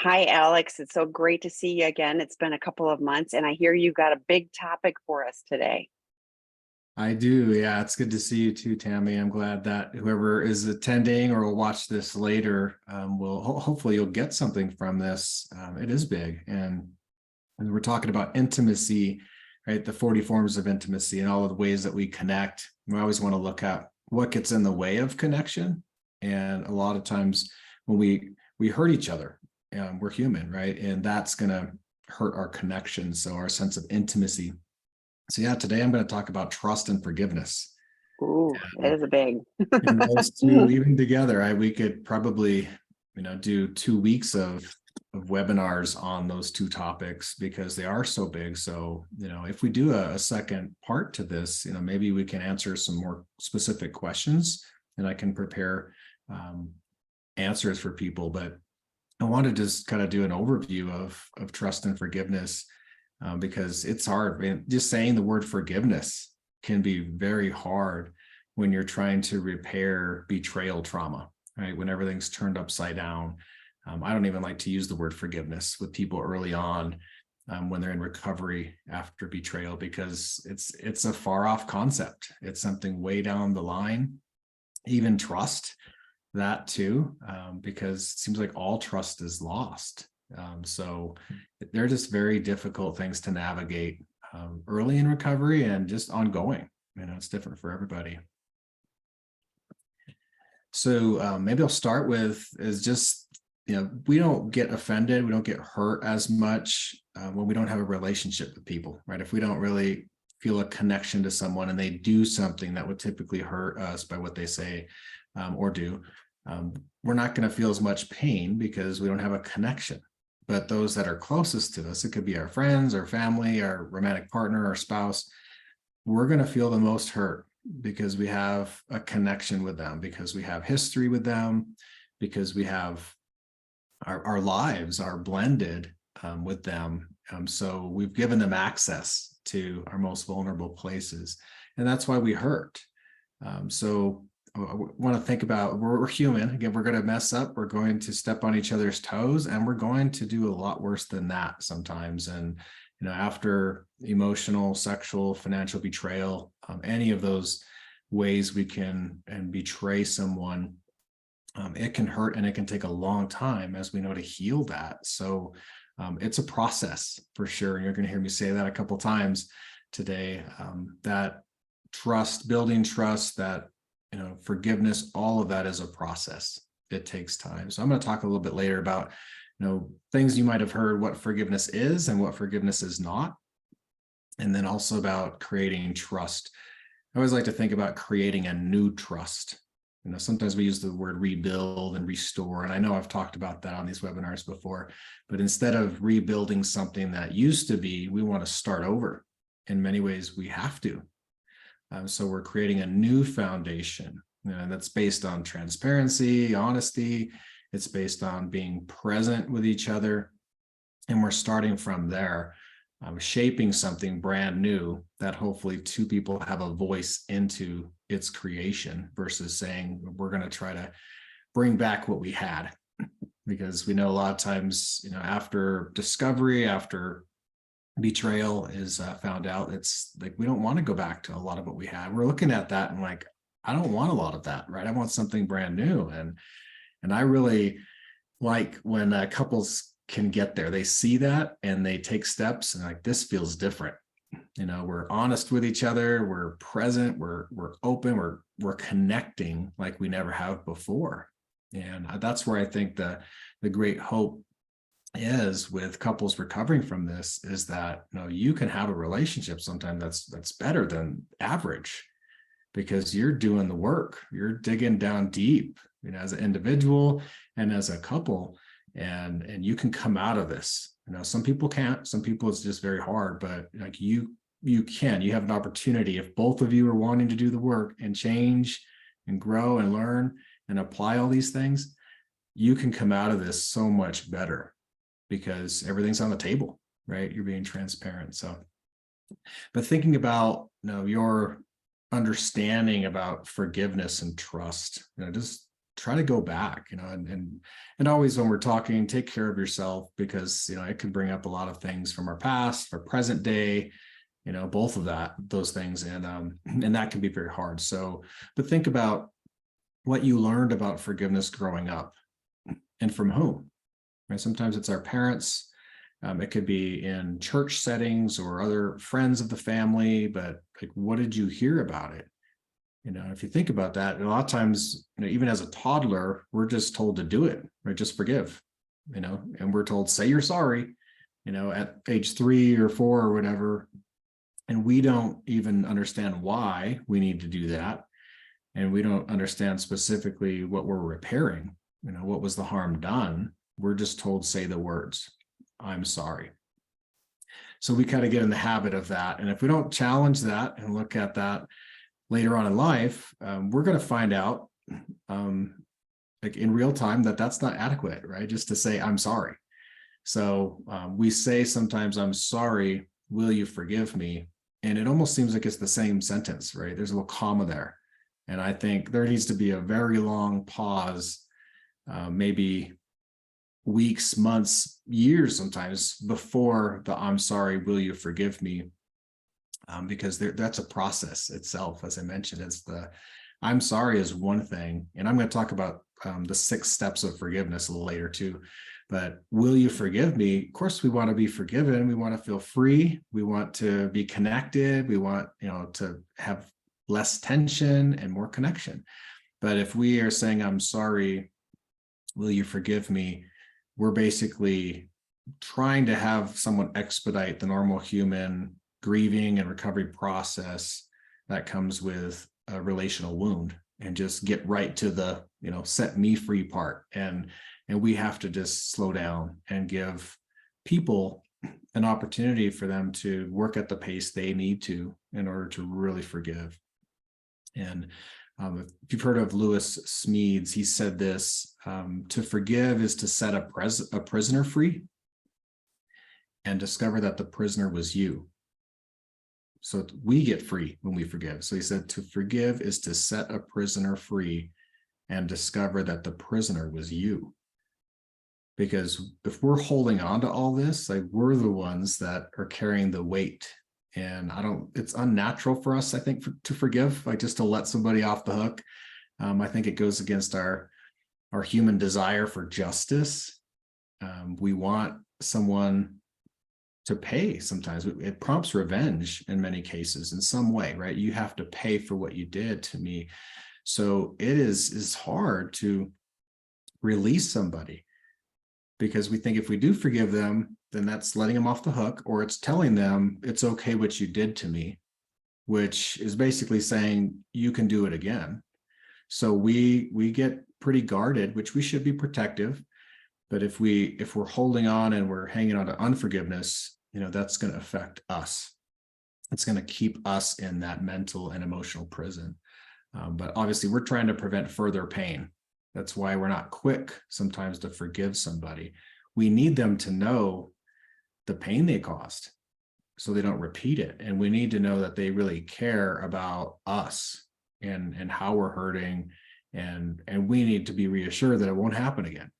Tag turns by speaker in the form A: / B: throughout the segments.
A: Hi, Alex. It's so great to see you again. It's been a couple of months, and I hear you've got a big topic for us today.
B: I do. Yeah, it's good to see you too, Tammy. I'm glad that whoever is attending or will watch this later will hopefully you'll get something from this. It is big, and we're talking about intimacy, right? The 40 forms of intimacy and all of the ways that we connect. We always want to look at what gets in the way of connection, and a lot of times when we hurt each other, we're human, right? And that's going to hurt our connection, so our sense of intimacy. So yeah, today I'm going to talk about trust and forgiveness.
A: Ooh, that
B: And,
A: is a big.
B: and those two, even together, we could probably, do 2 weeks of webinars on those two topics because they are so big. So, if we do a second part to this, maybe we can answer some more specific questions and I can prepare answers for people. But I want to just kind of do an overview of trust and forgiveness. Because it's hard. Just saying the word forgiveness can be very hard when you're trying to repair betrayal trauma, right? When everything's turned upside down. I don't even like to use the word forgiveness with people early on when they're in recovery after betrayal, because it's a far off concept. It's something way down the line. Even trust, that too, because it seems like all trust is lost. So they're just very difficult things to navigate early in recovery and just ongoing. It's different for everybody. So maybe I'll start with is just, we don't get offended, we don't get hurt as much when we don't have a relationship with people, right? If we don't really feel a connection to someone and they do something that would typically hurt us by what they say or do, we're not going to feel as much pain because we don't have a connection. But those that are closest to us, it could be our friends, our family, our romantic partner, our spouse, we're going to feel the most hurt because we have a connection with them, because we have history with them, because we have our lives are blended with them. So we've given them access to our most vulnerable places. And that's why we hurt. So I want to think about, we're human. Again, we're going to mess up. We're going to step on each other's toes, and we're going to do a lot worse than that sometimes. And, after emotional, sexual, financial betrayal, any of those ways we can and betray someone, it can hurt and it can take a long time, as we know, to heal that. So it's a process for sure. And you're going to hear me say that a couple of times today, that trust, building trust, that forgiveness, all of that is a process. It takes time. So I'm going to talk a little bit later about, things you might have heard, what forgiveness is and what forgiveness is not. And then also about creating trust. I always like to think about creating a new trust. Sometimes we use the word rebuild and restore. And I know I've talked about that on these webinars before, but instead of rebuilding something that used to be, we want to start over. In many ways, we have to. So we're creating a new foundation, and that's based on transparency, honesty. It's based on being present with each other. And we're starting from there, shaping something brand new that hopefully two people have a voice into its creation, versus saying we're going to try to bring back what we had. Because we know a lot of times, after discovery, after betrayal is found out, it's like we don't want to go back to a lot of what we had. We're looking at that and like, I don't want a lot of that, right? I want something brand new. And I really like when couples can get there. They see that and they take steps and like, this feels different. We're honest with each other, we're present, we're open, we're connecting like we never have before. And that's where I think the great hope is with couples recovering from this, is that you can have a relationship sometimes that's better than average, because you're doing the work, you're digging down deep, as an individual and as a couple, and you can come out of this. Some people can't, some people it's just very hard, but like you have an opportunity if both of you are wanting to do the work and change and grow and learn and apply all these things. You can come out of this so much better, because everything's on the table, right? You're being transparent. So, but thinking about, your understanding about forgiveness and trust, just try to go back, and always when we're talking, take care of yourself, because, it can bring up a lot of things from our past, our present day, both of those things. And that can be very hard. So, but think about what you learned about forgiveness growing up, and from whom, right? Sometimes it's our parents. It could be in church settings or other friends of the family, but like, what did you hear about it? If you think about that, a lot of times, even as a toddler, we're just told to do it, right? Just forgive, and we're told, say you're sorry, at age 3 or 4 or whatever. And we don't even understand why we need to do that. And we don't understand specifically what we're repairing, what was the harm done. We're just told, say the words, I'm sorry. So we kind of get in the habit of that. And if we don't challenge that and look at that later on in life, we're going to find out, like in real time, that that's not adequate, right? Just to say, I'm sorry. So we say sometimes, I'm sorry, will you forgive me? And it almost seems like it's the same sentence, right? There's a little comma there. And I think there needs to be a very long pause, maybe weeks, months, years, sometimes, before the I'm sorry, will you forgive me? Because that's a process itself. As I mentioned, it's the I'm sorry is one thing. And I'm going to talk about the 6 steps of forgiveness a little later too. But will you forgive me? Of course, we want to be forgiven. We want to feel free. We want to be connected. We want, to have less tension and more connection. But if we are saying, I'm sorry, will you forgive me? We're basically trying to have someone expedite the normal human grieving and recovery process that comes with a relational wound, and just get right to the, set me free part. And we have to just slow down and give people an opportunity for them to work at the pace they need to in order to really forgive. And if you've heard of Lewis Smedes, he said this, to forgive is to set a prisoner free and discover that the prisoner was you. So we get free when we forgive. So he said, to forgive is to set a prisoner free and discover that the prisoner was you. Because if we're holding on to all this, like, we're the ones that are carrying the weight. And it's unnatural for us, I think, to forgive, like just to let somebody off the hook. I think it goes against our human desire for justice. We want someone to pay. Sometimes it prompts revenge in many cases in some way, right? You have to pay for what you did to me. So it is hard to release somebody, because we think if we do forgive them, then that's letting them off the hook, or it's telling them it's okay what you did to me, which is basically saying you can do it again. So we get pretty guarded, which we should be protective. But if we're holding on and we're hanging on to unforgiveness, that's going to affect us. It's going to keep us in that mental and emotional prison. But obviously, we're trying to prevent further pain. That's why we're not quick sometimes to forgive somebody. We need them to know the pain they caused so they don't repeat it. And we need to know that they really care about us and how we're hurting. And we need to be reassured that it won't happen again.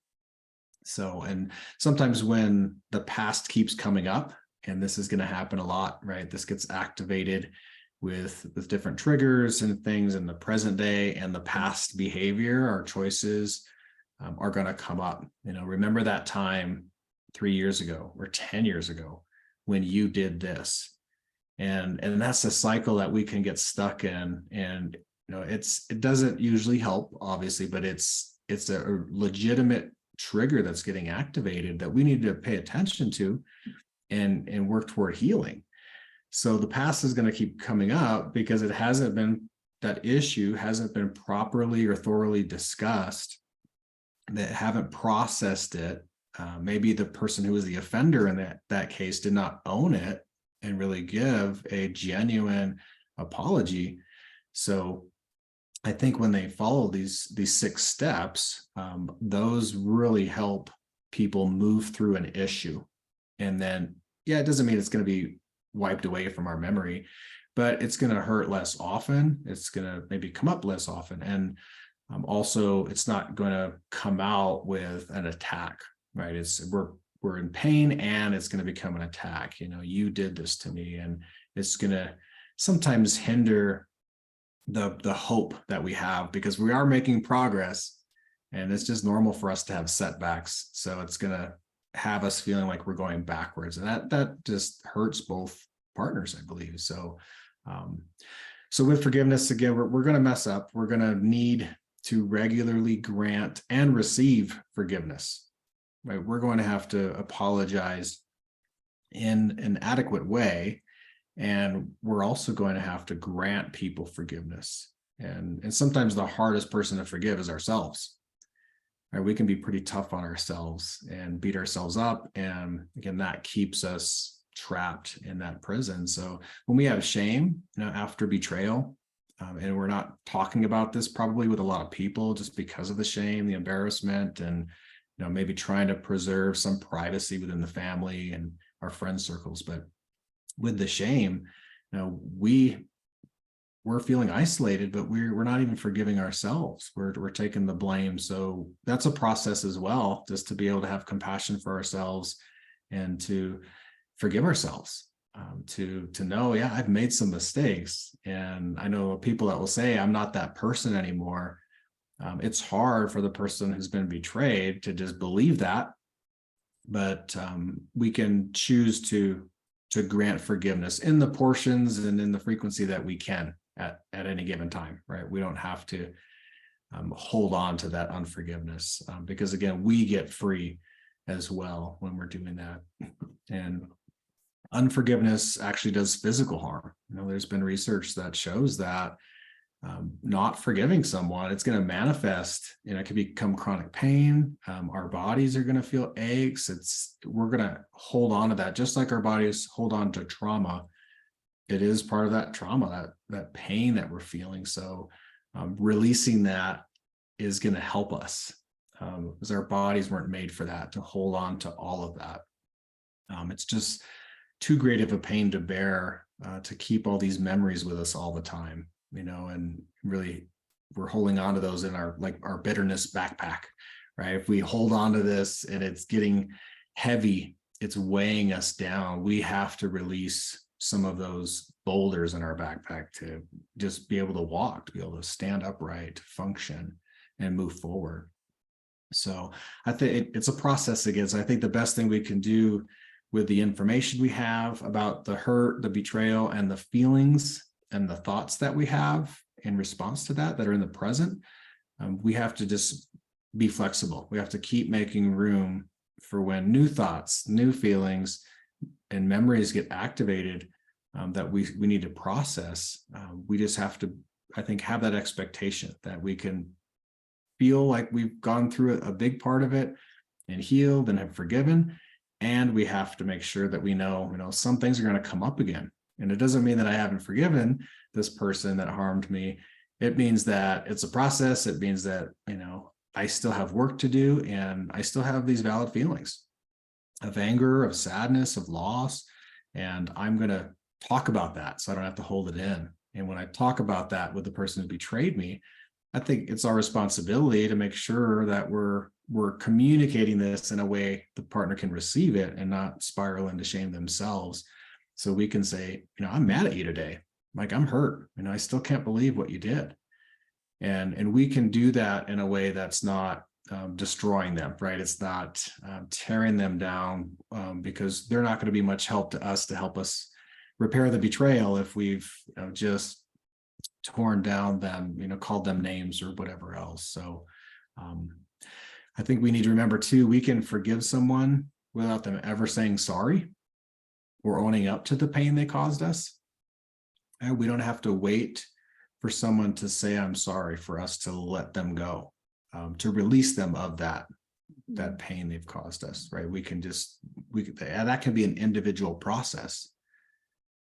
B: So, and sometimes when the past keeps coming up, and this is going to happen a lot, right? This gets activated with different triggers and things in the present day, and the past behavior, our choices are going to come up. Remember that time 3 years ago or 10 years ago when you did this. And that's a cycle that we can get stuck in. And, it doesn't usually help, obviously, but it's a legitimate trigger that's getting activated that we need to pay attention to and work toward healing. So the past is going to keep coming up because that issue hasn't been properly or thoroughly discussed, that haven't processed it. Maybe the person who was the offender in that case did not own it and really give a genuine apology. So I think when they follow these 6 steps, those really help people move through an issue. And then, it doesn't mean it's going to be wiped away from our memory, but it's going to hurt less often. It's going to maybe come up less often. And Also, it's not going to come out with an attack, right? We're in pain, and it's going to become an attack. You did this to me, and it's going to sometimes hinder the hope that we have, because we are making progress, and it's just normal for us to have setbacks. So it's going to have us feeling like we're going backwards, and that just hurts both partners, I believe. So with forgiveness, again, we're going to mess up. We're going to need to regularly grant and receive forgiveness, right? We're going to have to apologize in an adequate way, and we're also going to have to grant people forgiveness. And sometimes the hardest person to forgive is ourselves. Right? We can be pretty tough on ourselves and beat ourselves up, and again, that keeps us trapped in that prison. So when we have shame, after betrayal, and we're not talking about this probably with a lot of people just because of the shame, the embarrassment, and maybe trying to preserve some privacy within the family and our friend circles. But with the shame, we're feeling isolated, but we're not even forgiving ourselves. We're taking the blame. So that's a process as well, just to be able to have compassion for ourselves and to forgive ourselves. To know, yeah, I've made some mistakes, and I know people that will say I'm not that person anymore. It's hard for the person who's been betrayed to just believe that, but we can choose to grant forgiveness in the portions and in the frequency that we can at any given time, right? We don't have to hold on to that unforgiveness, because again, we get free as well when we're doing that. And unforgiveness actually does physical harm. There's been research that shows that not forgiving someone, it's going to manifest, it can become chronic pain. Our bodies are going to feel aches. We're going to hold on to that, just like our bodies hold on to trauma. It is part of that trauma, that pain that we're feeling. So releasing that is going to help us, because our bodies weren't made for that, to hold on to all of that. It's just too great of a pain to bear, to keep all these memories with us all the time, and really we're holding on to those in our bitterness backpack, right? If we hold on to this and it's getting heavy, it's weighing us down, we have to release some of those boulders in our backpack to just be able to walk, to be able to stand upright, to function and move forward. So I think it's a process again. So I think the best thing we can do with the information we have about the hurt, the betrayal, and the feelings and the thoughts that we have in response to that are in the present, we have to just be flexible. We have to keep making room for when new thoughts, new feelings, and memories get activated, that we need to process. We just have to, I think, have that expectation that we can feel like we've gone through a big part of it and healed and have forgiven. And we have to make sure that we know, some things are going to come up again. And it doesn't mean that I haven't forgiven this person that harmed me. It means that it's a process. It means that, I still have work to do, and I still have these valid feelings of anger, of sadness, of loss. And I'm going to talk about that so I don't have to hold it in. And when I talk about that with the person who betrayed me, I think it's our responsibility to make sure that we're communicating this in a way the partner can receive it and not spiral into shame themselves. So we can say, I'm mad at you today. Like, I'm hurt. I still can't believe what you did. And we can do that in a way that's not destroying them, right? It's not tearing them down, because they're not going to be much help to us to help us repair the betrayal if we've just torn down them, called them names or whatever else. So I think we need to remember too, we can forgive someone without them ever saying sorry or owning up to the pain they caused us. And we don't have to wait for someone to say, I'm sorry, for us to let them go, to release them of that pain they've caused us, right? That can be an individual process,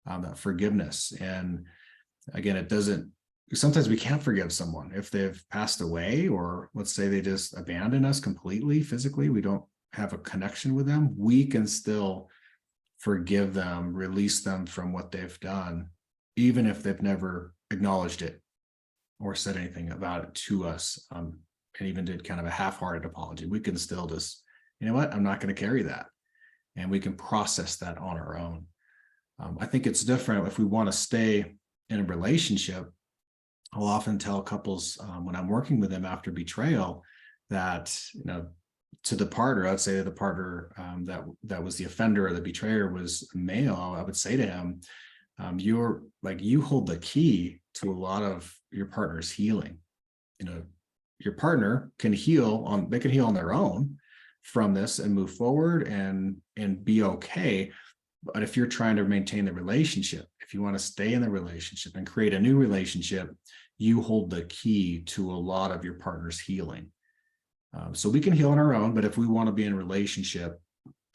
B: that forgiveness. And again, sometimes we can't forgive someone if they've passed away, or let's say they just abandon us completely physically. We don't have a connection with them. We can still forgive them, release them from what they've done, even if they've never acknowledged it or said anything about it to us, and even did kind of a half-hearted apology, we can still just, you know what, I'm not going to carry that. And we can process that on our own. I think it's different if we want to stay in a relationship. I'll often tell couples when I'm working with them after betrayal that, to the partner, I'd say that the partner that was the offender or the betrayer was male. I would say to him, you hold the key to a lot of your partner's healing. Your partner can heal on their own from this and move forward and be okay. But if you're trying to maintain the relationship, if you want to stay in the relationship and create a new relationship, you hold the key to a lot of your partner's healing. So we can heal on our own, but if we want to be in a relationship,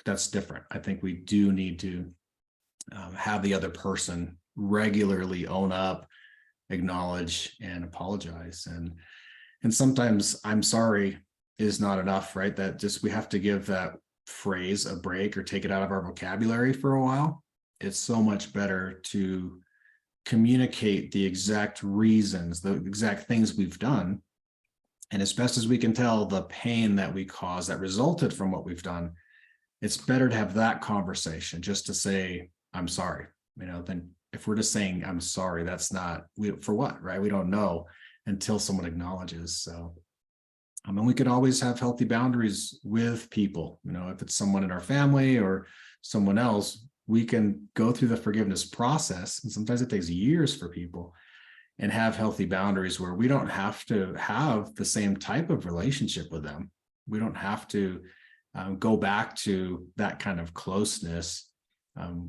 B: that's different. I think we do need to have the other person regularly own up, acknowledge, and apologize. And sometimes I'm sorry is not enough, right? That just, we have to give that phrase a break or take it out of our vocabulary for a while. It's so much better to communicate the exact reasons, the exact things we've done. And as best as we can tell, the pain that we caused that resulted from what we've done, it's better to have that conversation just to say, I'm sorry, than if we're just saying, I'm sorry, that's not, for what, right? We don't know until someone acknowledges. So, and we could always have healthy boundaries with people, if it's someone in our family or someone else, we can go through the forgiveness process. And sometimes it takes years for people, and have healthy boundaries where we don't have to have the same type of relationship with them. We don't have to go back to that kind of closeness.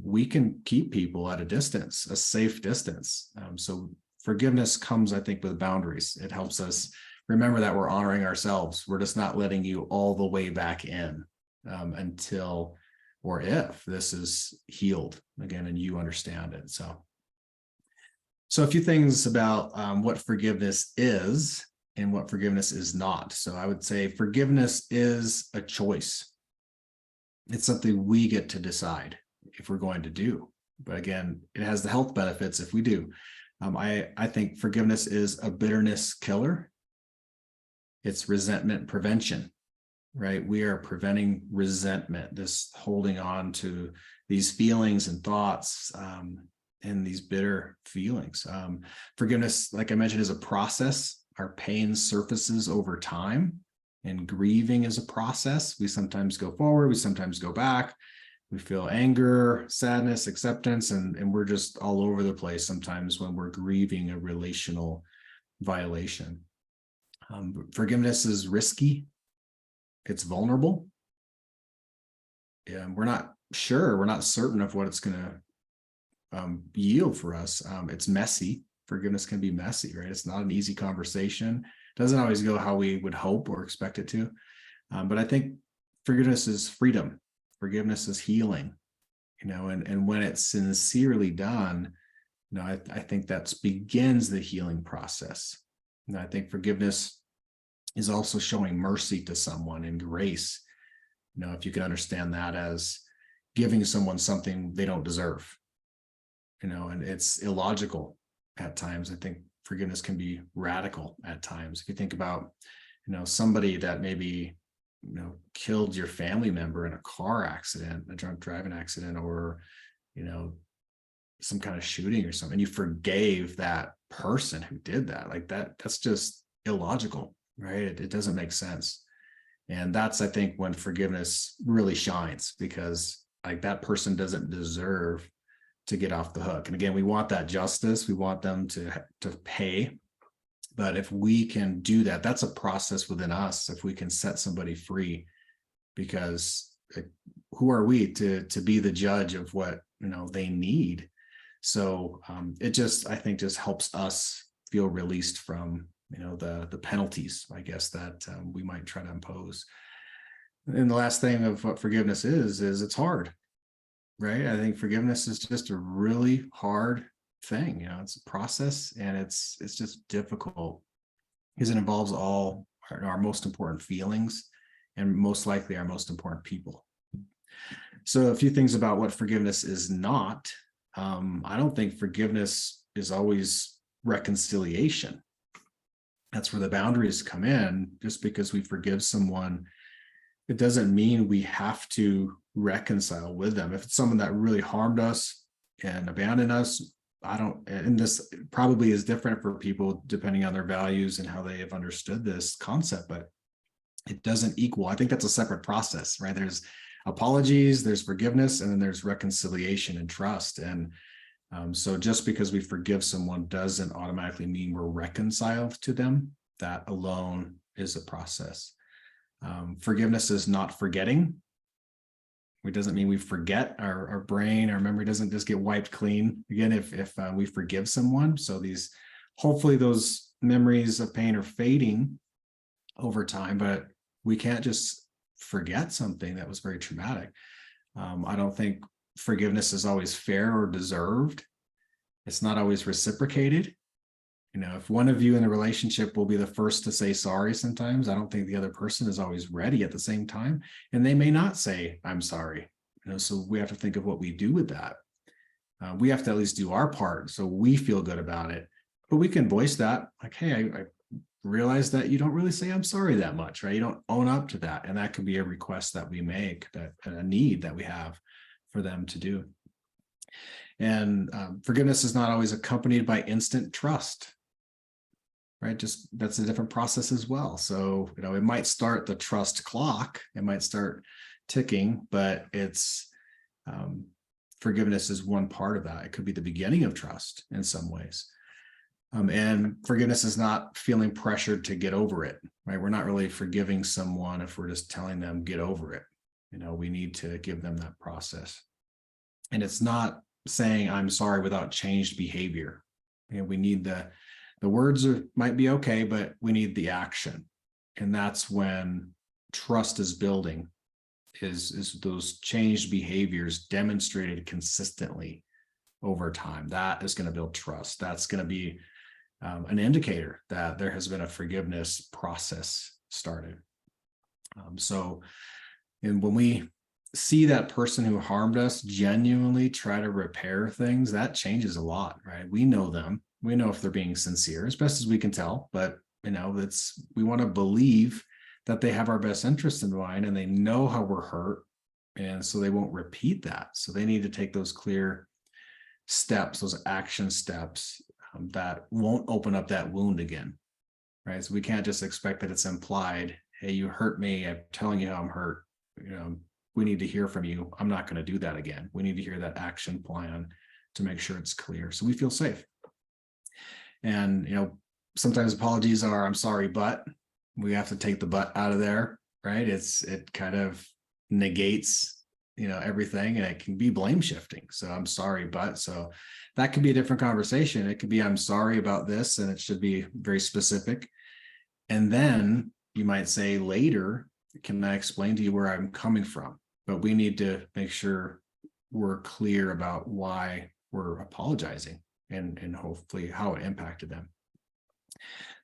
B: We can keep people at a distance, a safe distance. So forgiveness comes, I think, with boundaries. It helps us remember that we're honoring ourselves. We're just not letting you all the way back in until, or if this is healed again and you understand it. So a few things about what forgiveness is and what forgiveness is not. So I would say forgiveness is a choice. It's something we get to decide if we're going to do. But again, it has the health benefits if we do. I think forgiveness is a bitterness killer. It's resentment prevention, right? We are preventing resentment, this holding on to these feelings and thoughts, and these bitter feelings. Forgiveness, like I mentioned, is a process. Our pain surfaces over time, and grieving is a process. We sometimes go forward, we sometimes go back. We feel anger, sadness, acceptance, and we're just all over the place sometimes when we're grieving a relational violation. Forgiveness is risky. It's vulnerable. We're not sure, we're not certain of what it's going to yield for us. It's messy. Forgiveness can be messy, right? It's not an easy conversation. It doesn't always go how we would hope or expect it to. But I think forgiveness is freedom. Forgiveness is healing, and when it's sincerely done, I think that begins the healing process. And I think forgiveness is also showing mercy to someone and grace. If you can understand that as giving someone something they don't deserve. And it's illogical at times. I think forgiveness can be radical at times. If you think about, somebody that maybe, killed your family member in a car accident, a drunk driving accident, or, some kind of shooting or something, you forgave that person who did that, like that's just illogical, right? It doesn't make sense. And that's, I think, when forgiveness really shines, because like that person doesn't deserve to get off the hook. And again, we want that justice. We want them to pay. But if we can do that, that's a process within us. If we can set somebody free, because who are we to be the judge of what they need? So it just, I think, just helps us feel released from the penalties, I guess, that we might try to impose. And the last thing of what forgiveness is it's hard. Right. I think forgiveness is just a really hard thing. It's a process, and it's just difficult because it involves all our most important feelings and most likely our most important people. So a few things about what forgiveness is not. I don't think forgiveness is always reconciliation. That's where the boundaries come in. Just because we forgive someone, it doesn't mean we have to reconcile with them. If it's someone that really harmed us and abandoned us, I don't, and this probably is different for people depending on their values and how they have understood this concept, but it doesn't equal. I think that's a separate process, right? There's apologies, there's forgiveness, and then there's reconciliation and trust. And so just because we forgive someone doesn't automatically mean we're reconciled to them. That alone is a process. Forgiveness is not forgetting. It doesn't mean we forget. Our brain, our memory doesn't just get wiped clean again if we forgive someone. So hopefully those memories of pain are fading over time, but we can't just forget something that was very traumatic. I don't think forgiveness is always fair or deserved. It's not always reciprocated. If one of you in a relationship will be the first to say sorry sometimes, I don't think the other person is always ready at the same time. And they may not say, I'm sorry. So we have to think of what we do with that. We have to at least do our part so we feel good about it. But we can voice that like, hey, I realize that you don't really say I'm sorry that much, right? You don't own up to that. And that could be a request that we make, that a need that we have for them to do. And forgiveness is not always accompanied by instant trust. Right? Just that's a different process as well. So, it might start the trust clock, it might start ticking, but forgiveness is one part of that. It could be the beginning of trust in some ways. And forgiveness is not feeling pressured to get over it, right? We're not really forgiving someone if we're just telling them, get over it. We need to give them that process. And it's not saying I'm sorry without changed behavior. We need the words might be okay, but we need the action. And that's when trust is building, is those changed behaviors demonstrated consistently over time. That is going to build trust. That's going to be an indicator that there has been a forgiveness process started. And when we see that person who harmed us genuinely try to repair things, that changes a lot, right? We know them. We know if they're being sincere as best as we can tell, but we want to believe that they have our best interest in mind and they know how we're hurt. And so they won't repeat that. So they need to take those clear steps, those action steps that won't open up that wound again, right? So we can't just expect that it's implied. Hey, you hurt me. I'm telling you how I'm hurt. We need to hear from you. I'm not going to do that again. We need to hear that action plan to make sure it's clear so we feel safe. And, sometimes apologies are, I'm sorry, but we have to take the but out of there, right? It kind of negates, everything, and it can be blame shifting. So I'm sorry, but so that could be a different conversation. It could be, I'm sorry about this, and it should be very specific. And then you might say later, can I explain to you where I'm coming from? But we need to make sure we're clear about why we're apologizing and hopefully how it impacted them.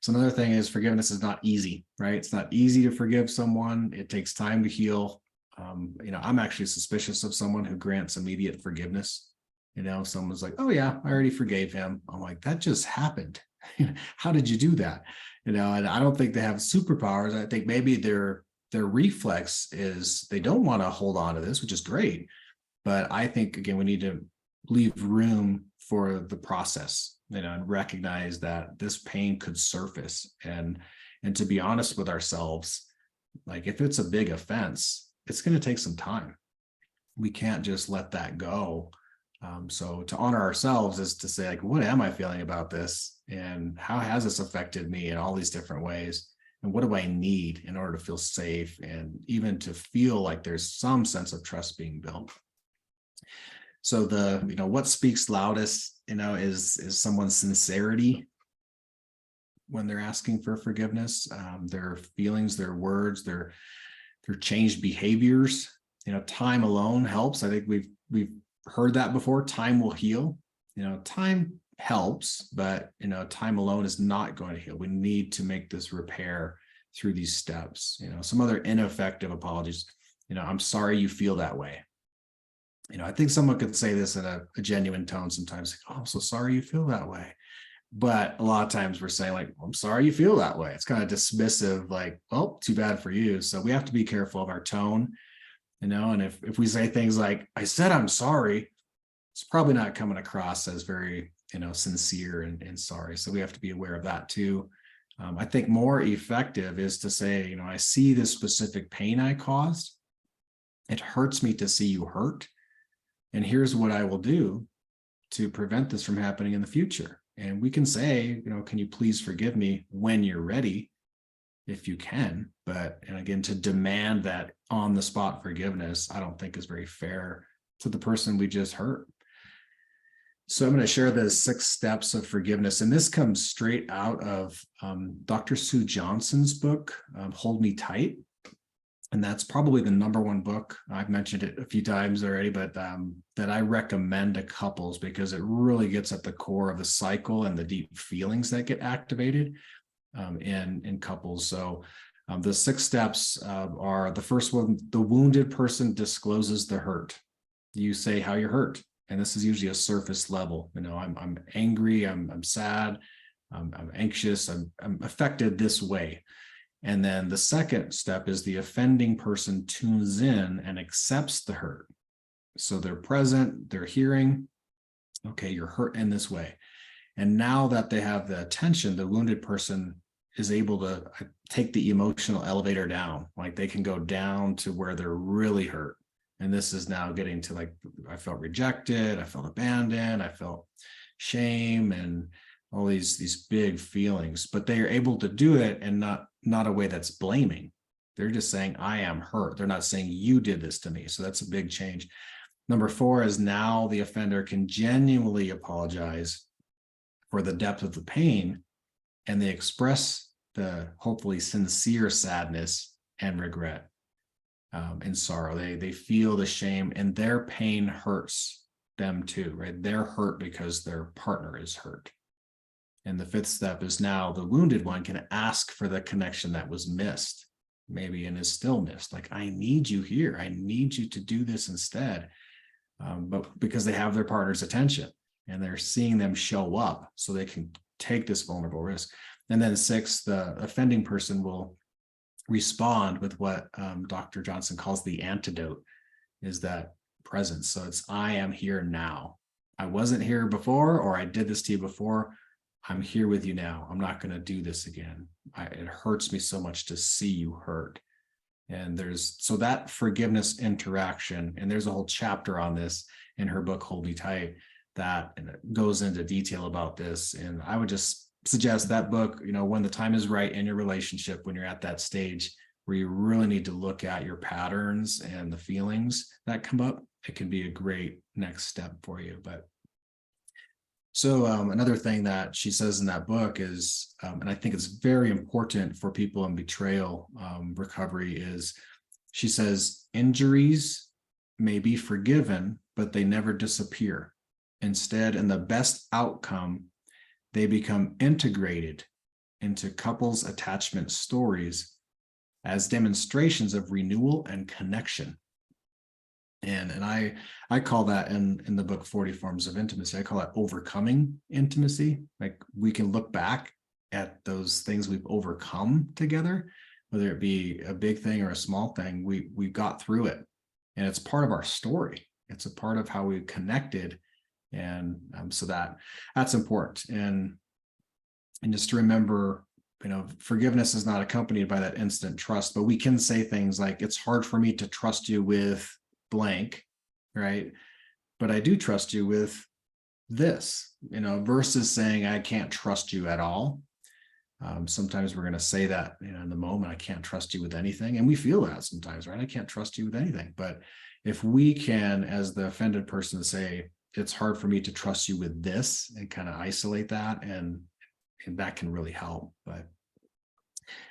B: So another thing is forgiveness is not easy, right? It's not easy to forgive someone. It takes time to heal. I'm actually suspicious of someone who grants immediate forgiveness. Someone's like, oh yeah, I already forgave him. I'm like, that just happened. How did you do that? And I don't think they have superpowers. I think maybe their reflex is they don't want to hold on to this, which is great. But I think, again, we need to leave room for the process, and recognize that this pain could surface. And to be honest with ourselves, like if it's a big offense, it's going to take some time. We can't just let that go. So to honor ourselves is to say, like, what am I feeling about this? And how has this affected me in all these different ways? And what do I need in order to feel safe and even to feel like there's some sense of trust being built? So what speaks loudest, is someone's sincerity when they're asking for forgiveness, their feelings, their words, their changed behaviors. Time alone helps. I think we've heard that before. Time will heal. Time helps, but time alone is not going to heal. We need to make this repair through these steps. Some other ineffective apologies. I'm sorry you feel that way. I think someone could say this in a genuine tone sometimes, like, oh, I'm so sorry you feel that way. But a lot of times we're saying like, I'm sorry you feel that way. It's kind of dismissive, like, well, too bad for you. So we have to be careful of our tone, and if we say things like, I said I'm sorry, it's probably not coming across as very, sincere and sorry. So we have to be aware of that too. I think more effective is to say, I see this specific pain I caused. It hurts me to see you hurt. And here's what I will do to prevent this from happening in the future. And we can say, can you please forgive me when you're ready, if you can. But, and again, to demand that on the spot forgiveness, I don't think is very fair to the person we just hurt. So I'm going to share the 6 steps of forgiveness. And this comes straight out of Dr. Sue Johnson's book, Hold Me Tight. And that's probably the #1 book. I've mentioned it a few times already, but that I recommend to couples because it really gets at the core of the cycle and the deep feelings that get activated in couples. So the 6 steps are: the first one, the wounded person discloses the hurt. You say how you're hurt. And this is usually a surface level. I'm angry, I'm sad, I'm anxious, I'm affected this way. And then the second step is the offending person tunes in and accepts the hurt. So they're present, they're hearing, okay, you're hurt in this way. And now that they have the attention, the wounded person is able to take the emotional elevator down. Like they can go down to where they're really hurt. And this is now getting to like, I felt rejected, I felt abandoned, I felt shame and all these big feelings, but they are able to do it and not a way that's blaming. They're just saying, I am hurt. They're not saying you did this to me. So that's a big change. Number 4 is now the offender can genuinely apologize for the depth of the pain, and they express the hopefully sincere sadness and regret and sorrow. They feel the shame, and their pain hurts them too, right? They're hurt because their partner is hurt. And the 5th step is now the wounded one can ask for the connection that was missed, maybe, and is still missed. Like, I need you here. I need you to do this instead. But because they have their partner's attention and they're seeing them show up so they can take this vulnerable risk. And then 6, the offending person will respond with what Dr. Johnson calls the antidote, is that presence. So it's, I am here now. I wasn't here before, or I did this to you before. I'm here with you now. I'm not going to do this again. It hurts me so much to see you hurt. And so that forgiveness interaction, and there's a whole chapter on this in her book, Hold Me Tight, that goes into detail about this. And I would just suggest that book, when the time is right in your relationship, when you're at that stage where you really need to look at your patterns and the feelings that come up, it can be a great next step for you. But so another thing that she says in that book is, and I think it's very important for people in betrayal recovery, is she says, injuries may be forgiven, but they never disappear. Instead, in the best outcome, they become integrated into couples' attachment stories as demonstrations of renewal and connection. And I call that in the book 40 Forms of Intimacy, I call it overcoming intimacy. Like, we can look back at those things we've overcome together, whether it be a big thing or a small thing. We got through it, and it's part of our story. It's a part of how we connected. And so that's important. And just to remember, forgiveness is not accompanied by that instant trust, but we can say things like, it's hard for me to trust you with blank, right? But I do trust you with this, versus saying, I can't trust you at all. Sometimes we're going to say that, in the moment, I can't trust you with anything. And we feel that sometimes, right? I can't trust you with anything. But if we can, as the offended person, say, it's hard for me to trust you with this, and kind of isolate that, and that can really help. But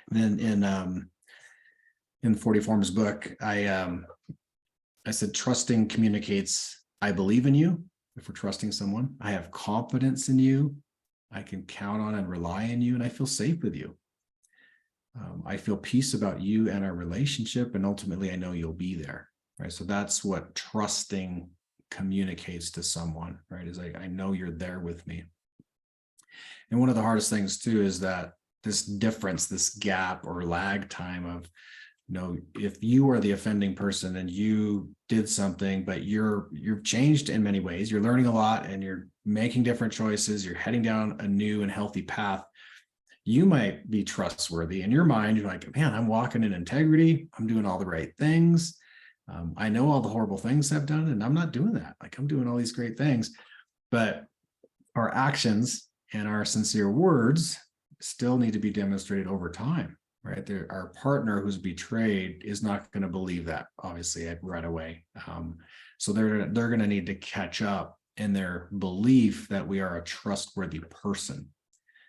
B: then in 40 Forms book, I said, trusting communicates, I believe in you. If we're trusting someone, I have confidence in you. I can count on and rely on you, and I feel safe with you. I feel peace about you and our relationship, and ultimately I know you'll be there, right? So that's what trusting communicates to someone, right? Is I know you're there with me. And one of the hardest things too is that this difference, this gap or lag time of, if you are the offending person and you did something, but you've changed in many ways, you're learning a lot and you're making different choices, you're heading down a new and healthy path, you might be trustworthy in your mind. You're like, man, I'm walking in integrity. I'm doing all the right things. I know all the horrible things I've done, and I'm not doing that. Like, I'm doing all these great things, but our actions and our sincere words still need to be demonstrated over time, right? Our partner who's betrayed is not going to believe that, obviously, right away. So they're going to need to catch up in their belief that we are a trustworthy person.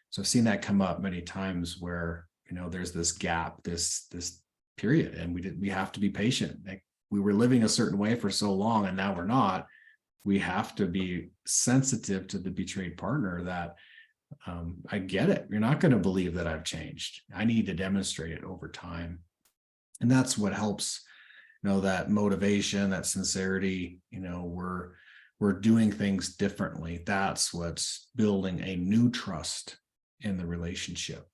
B: So I've seen that come up many times where, there's this gap, this period, and we have to be patient. Like, we were living a certain way for so long, and now we're not. We have to be sensitive to the betrayed partner that I get it. You're not going to believe that I've changed. I need to demonstrate it over time. And that's what helps, that motivation, that sincerity, we're doing things differently. That's what's building a new trust in the relationship.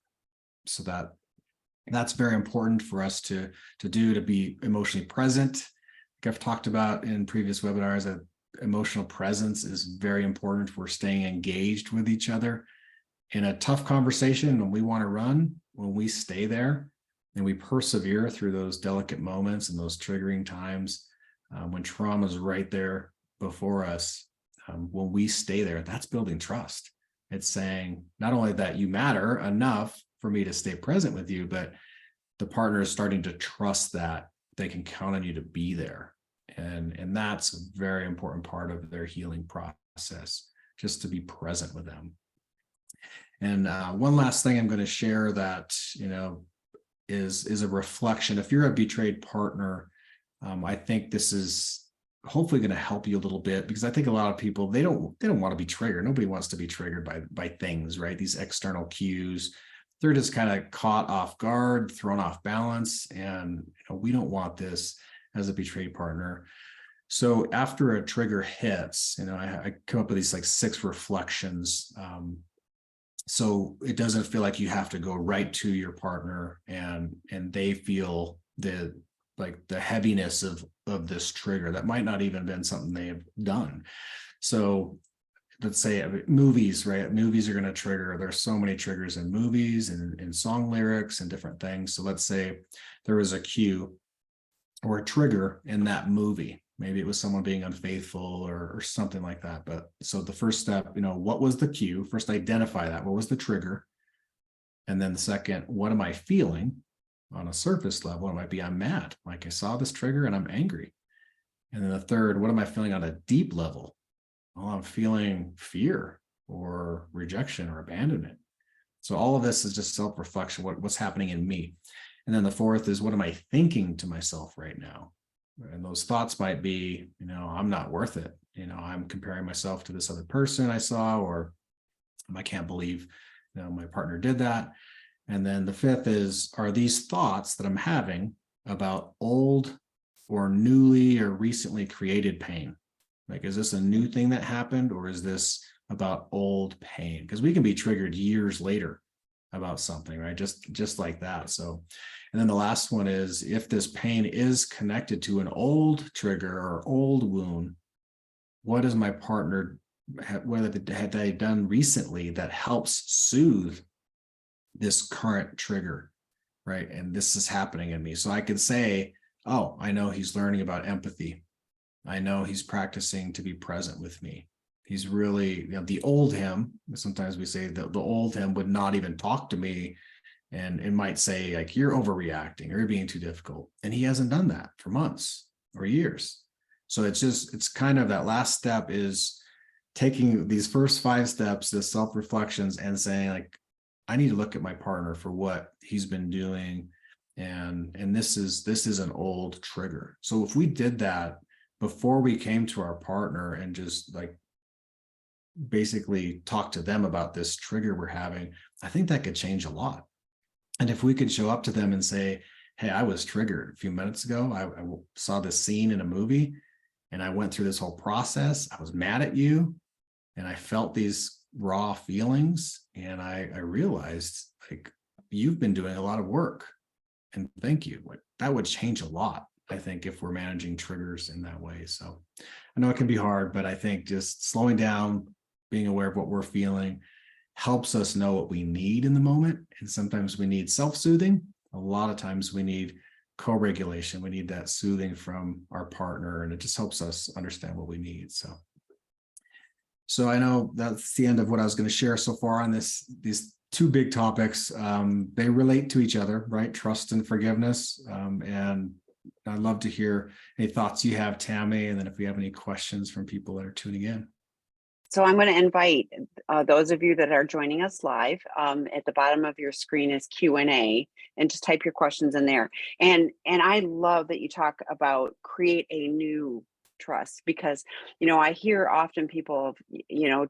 B: So that's very important for us to do, to be emotionally present. Like I've talked about in previous webinars, that emotional presence is very important for staying engaged with each other in a tough conversation. When we want to run, when we stay there and we persevere through those delicate moments and those triggering times, when trauma is right there before us, when we stay there, that's building trust. It's saying not only that you matter enough for me to stay present with you, but the partner is starting to trust that they can count on you to be there. And that's a very important part of their healing process, just to be present with them. And one last thing I'm going to share that, is a reflection. If you're a betrayed partner, I think this is hopefully going to help you a little bit, because I think a lot of people, they don't want to be triggered. Nobody wants to be triggered by things, right? These external cues. They're just kind of caught off guard, thrown off balance. And we don't want this as a betrayed partner. So after a trigger hits, I come up with these like 6 reflections. So it doesn't feel like you have to go right to your partner and they feel the heaviness of this trigger that might not even been something they have done. So let's say movies, right? Movies are going to trigger. There's so many triggers in movies and in song lyrics and different things. So let's say there was a cue or a trigger in that movie. Maybe it was someone being unfaithful or something like that. But so the first step, what was the cue? First, identify that. What was the trigger? And then the second, what am I feeling? On a surface level, it might be I'm mad. Like, I saw this trigger and I'm angry. And then the third, what am I feeling on a deep level? Well, I'm feeling fear or rejection or abandonment. So all of this is just self-reflection, what's happening in me. And then the fourth is, what am I thinking to myself right now? And those thoughts might be, I'm not worth it. I'm comparing myself to this other person I saw, or I can't believe, my partner did that. And then the fifth is, are these thoughts that I'm having about old or newly or recently created pain? Like, is this a new thing that happened, or is this about old pain? Because we can be triggered years later about something, right? Just like that. So, and then the last one is, if this pain is connected to an old trigger or old wound, what does my partner, what had they done recently that helps soothe this current trigger, right? And this is happening in me. So I could say, oh, I know he's learning about empathy. I know he's practicing to be present with me. He's really, the old him, sometimes we say that the old him would not even talk to me, and it might say like, you're overreacting or you're being too difficult. And he hasn't done that for months or years. So it's kind of that last step is taking these first 5 steps, the self-reflections, and saying like, I need to look at my partner for what he's been doing. And this is an old trigger. So if we did that before we came to our partner and just like basically talk to them about this trigger we're having, I think that could change a lot. And if we could show up to them and say, hey, I was triggered a few minutes ago. I saw this scene in a movie and I went through this whole process. I was mad at you and I felt these raw feelings. And I realized, like, you've been doing a lot of work, and thank you. Like, that would change a lot, I think, if we're managing triggers in that way. So I know it can be hard, but I think just slowing down, being aware of what we're feeling helps us know what we need in the moment. And sometimes we need self-soothing. A lot of times we need co-regulation. We need that soothing from our partner, and it just helps us understand what we need. So I know that's the end of what I was going to share so far on these two big topics. They relate to each other, right? Trust and forgiveness. And I'd love to hear any thoughts you have, Tammy, and then if we have any questions from people that are tuning in.
A: So I'm going to invite those of you that are joining us live. At the bottom of your screen is Q&A, and just type your questions in there. And I love that you talk about create a new trust, because I hear often people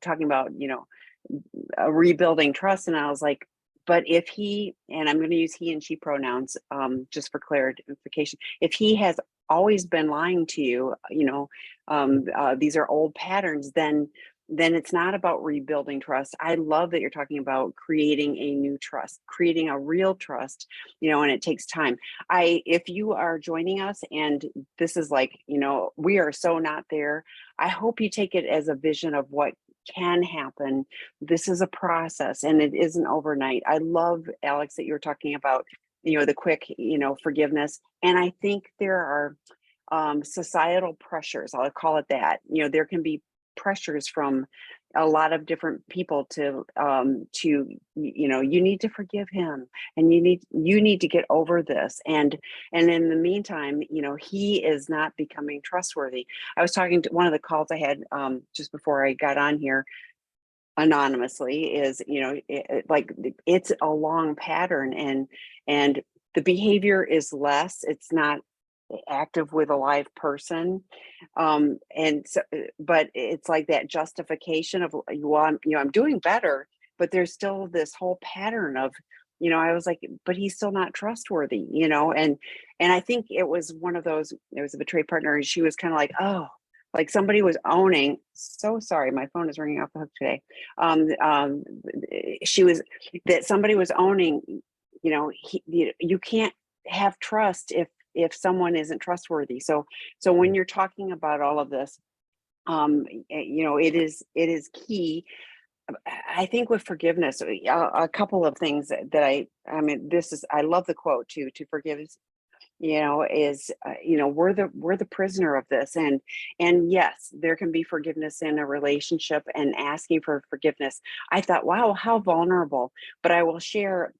A: talking about rebuilding trust, and I was like, but if he, and I'm going to use he and she pronouns just for clarification, if he has always been lying to you, these are old patterns, then it's not about rebuilding trust. I love that you're talking about creating a new trust, creating a real trust, and it takes time. If you are joining us and this is like, we are so not there, I hope you take it as a vision of what can happen. This is a process and it isn't overnight. I love, Alex, that you're talking about, the quick, forgiveness. And I think there are societal pressures, I'll call it that. There can be pressures from a lot of different people to you need to forgive him, and you need to get over this, and in the meantime, he is not becoming trustworthy. I was talking to one of the calls I had just before I got on here anonymously, is it's a long pattern, and the behavior is less, it's not active with a live person, and so, but it's like that justification of, well, I'm doing better, but there's still this whole pattern of, I was like, but he's still not trustworthy, and I think it was one of those, it was a betrayed partner, and she was kind of like, oh, like somebody was owning, so sorry, my phone is ringing off the hook today. She was, that somebody was owning, you can't have trust if someone isn't trustworthy. So when you're talking about all of this, it is key. I think with forgiveness, a couple of things that I mean, I love the quote too, to forgive is, we're the prisoner of this. And yes, there can be forgiveness in a relationship, and asking for forgiveness. I thought, wow, how vulnerable. But I will share,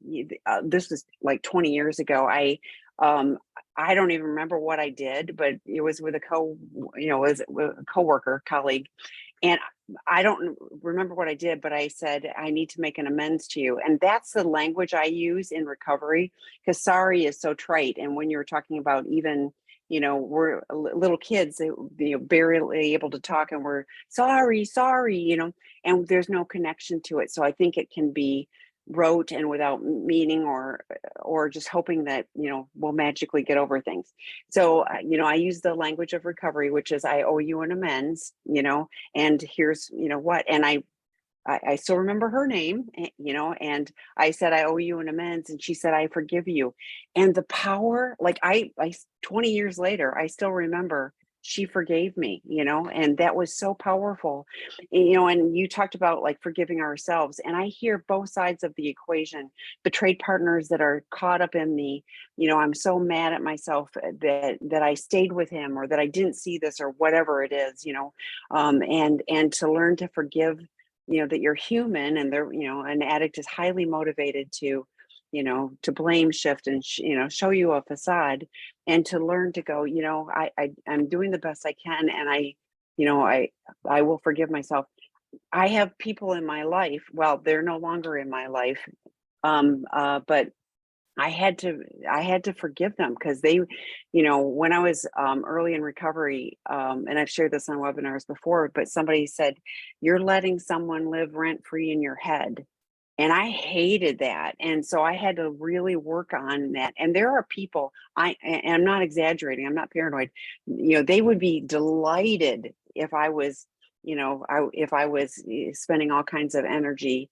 A: this was like 20 years ago. I don't even remember what I did, but it was with a coworker, colleague. And I don't remember what I did, but I said, I need to make an amends to you. And that's the language I use in recovery, because sorry is so trite. And when you're talking about, even, we're little kids, barely able to talk, and we're sorry, and there's no connection to it. So I think it can be rote and without meaning, or just hoping that we'll magically get over things. So I use the language of recovery, which is, I owe you an amends, and here's what. And I still remember her name, and I said, I owe you an amends, and she said, I forgive you. And the power, like I 20 years later, I still remember she forgave me, and that was so powerful. And you talked about like forgiving ourselves, and I hear both sides of the equation. Betrayed partners that are caught up in the, I'm so mad at myself that I stayed with him, or that I didn't see this, or whatever it is, and to learn to forgive, that you're human, and they're, an addict is highly motivated to blame shift and show you a facade, and to learn to go, I'm doing the best I can, and I will forgive myself. I have people in my life, well, they're no longer in my life, but I had to forgive them, because they, when I was early in recovery, and I've shared this on webinars before, but somebody said, you're letting someone live rent free in your head. And I hated that. And so I had to really work on that. And there are people, and I'm not exaggerating, I'm not paranoid, they would be delighted if I was, if I was spending all kinds of energy,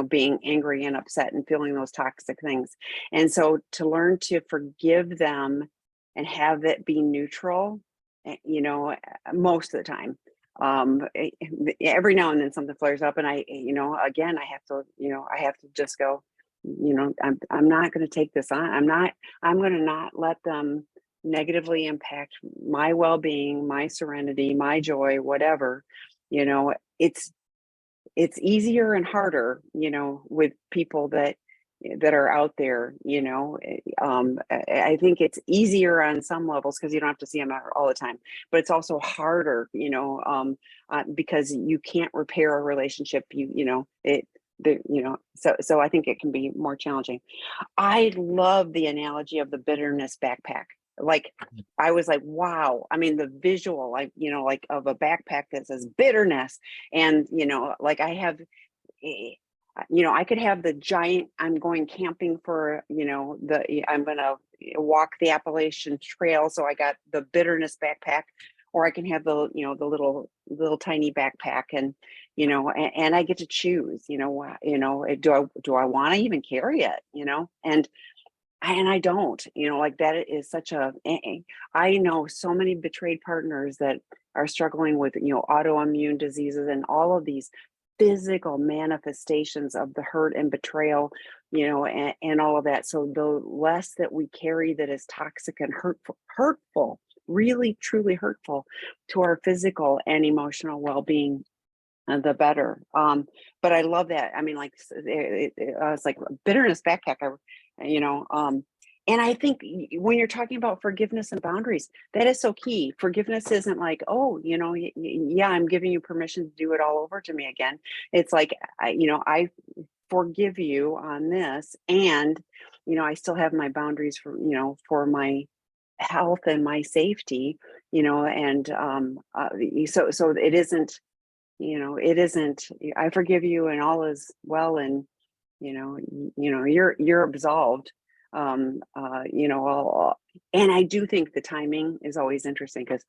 A: being angry and upset and feeling those toxic things. And so to learn to forgive them and have it be neutral, most of the time. Every now and then something flares up, and again, I have to just go, I'm not going to take this on. I'm going to not let them negatively impact my well-being, my serenity, my joy, whatever. It's easier and harder, with people that are out there. I think it's easier on some levels because you don't have to see them all the time, but it's also harder, because you can't repair a relationship. So I think it can be more challenging. I love the analogy of the bitterness backpack. Like, I was like, wow. I mean, the visual, like of a backpack that says bitterness, and like I have, I could have the giant, I'm going camping for, I'm going to walk the Appalachian Trail, so I got the bitterness backpack, or I can have the, the little tiny backpack, and and I get to choose, do I want to even carry it, and I don't, like, that is such I know so many betrayed partners that are struggling with, autoimmune diseases and all of these physical manifestations of the hurt and betrayal, and all of that. So the less that we carry that is toxic and hurtful, really, truly hurtful to our physical and emotional well-being, the better. But I love that. I mean, like, it's like a bitterness backpack. And I think when you're talking about forgiveness and boundaries, that is so key. Forgiveness isn't like, oh, yeah, I'm giving you permission to do it all over to me again. It's like, I forgive you on this, and I still have my boundaries for my health and my safety, and so it isn't, I forgive you and all is well, and you're absolved. And I do think the timing is always interesting, because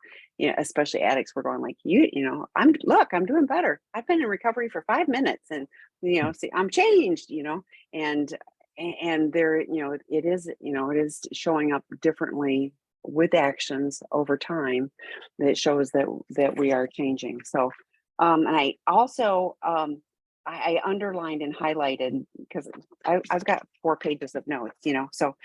A: especially addicts, we're going like, I'm doing better. I've been in recovery for 5 minutes, and see, I'm changed, and there, it is showing up differently with actions over time that shows that we are changing. So and I also I underlined and highlighted, because I've got 4 pages of notes, so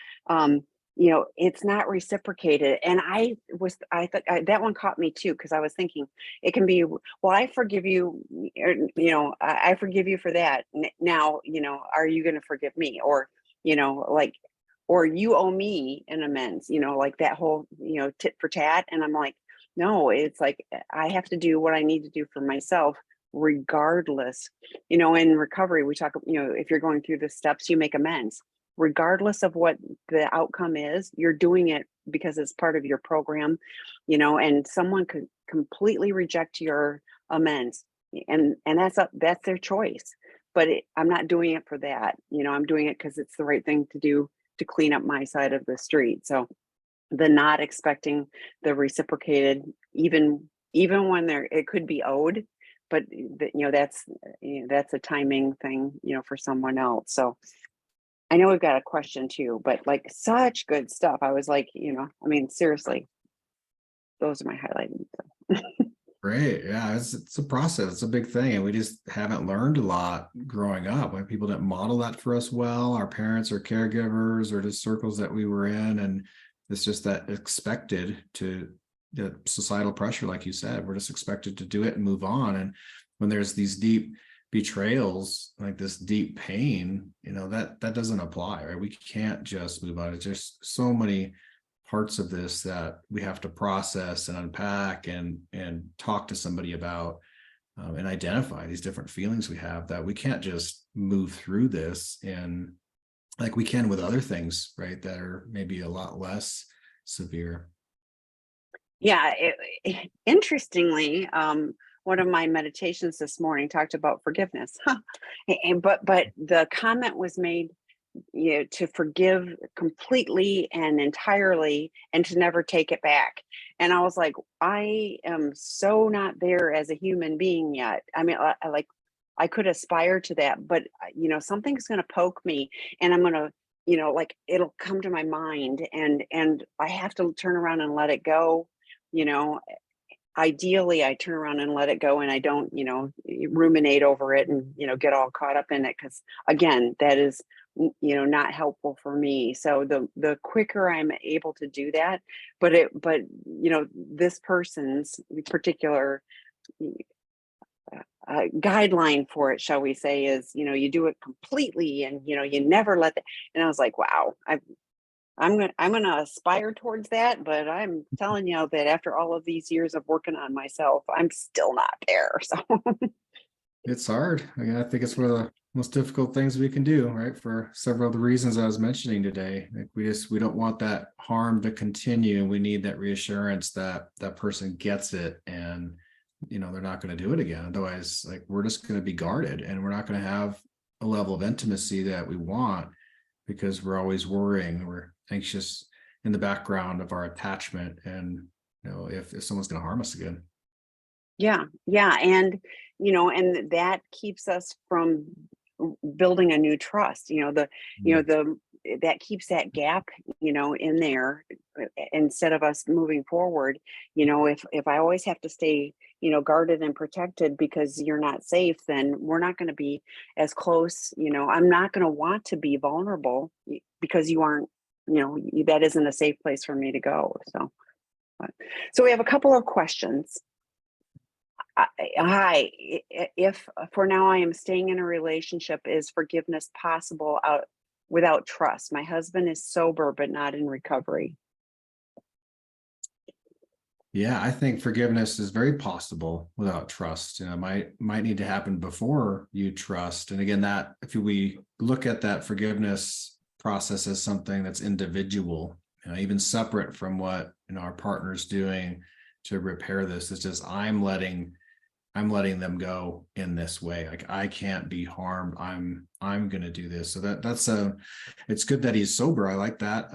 A: it's not reciprocated. And I thought that one caught me too, because I was thinking it can be, well, I forgive you, I forgive you for that. Now, are you going to forgive me? Or, like, or you owe me an amends, like that whole, tit for tat. And I'm like, no, it's like, I have to do what I need to do for myself, regardless. In recovery, we talk, if you're going through the steps, you make amends. Regardless of what the outcome is, you're doing it because it's part of your program, and someone could completely reject your amends, and that's their choice. But I'm not doing it for that. I'm doing it because it's the right thing to do to clean up my side of the street. So the not expecting the reciprocated, even when it could be owed, but that's a timing thing, for someone else. So I know we've got a question too, but like, such good stuff. I was like, I mean, seriously, those are my highlighting.
B: Great. Yeah, it's a process. It's a big thing. And we just haven't learned a lot growing up. Like, people didn't model that for us well. Our parents or caregivers, or just circles that we were in. And it's just that expected to, the societal pressure, like you said, we're just expected to do it and move on. And when there's these deep betrayals, like this deep pain, that doesn't apply, right? We can't just move on. It's just so many parts of this that we have to process and unpack and talk to somebody about, and identify these different feelings we have, that we can't just move through this and like we can with other things, right, that are maybe a lot less severe.
A: Yeah, interestingly, one of my meditations this morning talked about forgiveness. But the comment was made to forgive completely and entirely and to never take it back. And I was like, I am so not there as a human being yet. I mean, like I could aspire to that, but something's going to poke me, and I'm going to, like it'll come to my mind, and I have to turn around and let it go. You know, Ideally I turn around and let it go, and I don't, ruminate over it and, get all caught up in it. Cause again, that is, not helpful for me. So the quicker I'm able to do that, but this person's particular guideline for it, shall we say, is, you do it completely, and, you never let that. And I was like, wow, I'm gonna aspire towards that, but I'm telling you that after all of these years of working on myself, I'm still not there. So
B: It's hard. I mean, I think it's one of the most difficult things we can do, right? For several of the reasons I was mentioning today. Like we don't want that harm to continue. We need that reassurance that that person gets it, and they're not going to do it again. Otherwise, like we're just going to be guarded, and we're not going to have a level of intimacy that we want, because we're always worrying, we're anxious in the background of our attachment, and if someone's going to harm us again.
A: yeah, yeah, and that keeps us from building a new trust.
B: Mm.
A: The that keeps that gap, in there, instead of us moving forward. If I always have to stay, guarded and protected because you're not safe, then we're not going to be as close. I'm not going to want to be vulnerable because you aren't, that isn't a safe place for me to go. But- so we have a couple of questions. Hi, if for now I am staying in a relationship, is forgiveness possible out without trust? My husband is sober but not in recovery.
B: Yeah, I think forgiveness is very possible without trust. Might need to happen before you trust. And again, that if we look at that forgiveness process as something that's individual, even separate from what our partner's doing to repair this, it's just I'm letting them go in this way. Like I can't be harmed. I'm going to do this. So that's it's good that he's sober. I like that.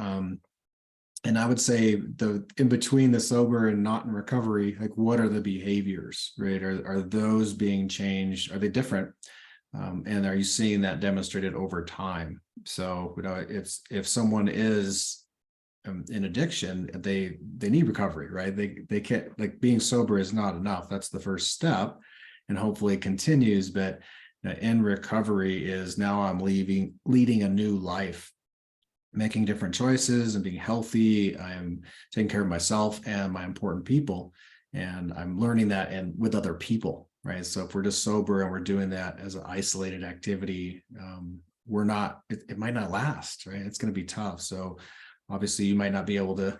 B: And I would say the in between the sober and not in recovery, like what are the behaviors, right? Are those being changed? Are they different? And are you seeing that demonstrated over time? So if someone is in addiction, they need recovery, right? They can't, like, being sober is not enough. That's the first step, and hopefully it continues. But in recovery is now I'm leading a new life, making different choices and being healthy. I'm taking care of myself and my important people, and I'm learning that and with other people, right? So if we're just sober and we're doing that as an isolated activity, we're not, it might not last, right? It's going to be tough. So obviously you might not be able to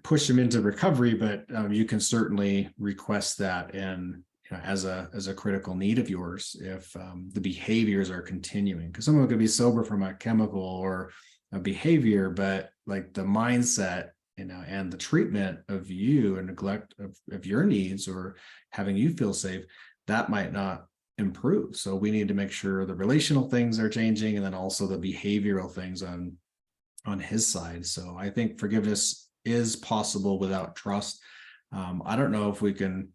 B: push them into recovery, but you can certainly request that, and as a critical need of yours, if the behaviors are continuing, because someone could be sober from a chemical or a behavior, but like the mindset, and the treatment of you and neglect of your needs or having you feel safe, that might not improve. So we need to make sure the relational things are changing, and then also the behavioral things on his side. So I think forgiveness is possible without trust. I don't know if we can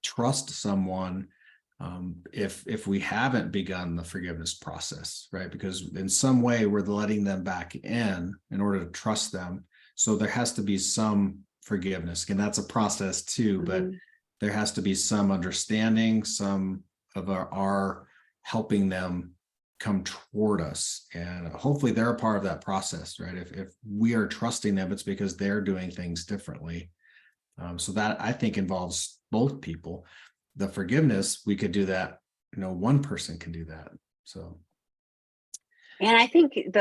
B: trust someone if we haven't begun the forgiveness process, right? Because in some way we're letting them back in order to trust them. So there has to be some forgiveness, and that's a process too. But there has to be some understanding, some of our helping them come toward us, and hopefully they're a part of that process, right? If we are trusting them, it's because they're doing things differently. So that, I think, involves both people. The forgiveness, we could do that, one person can do that. So
A: And I think and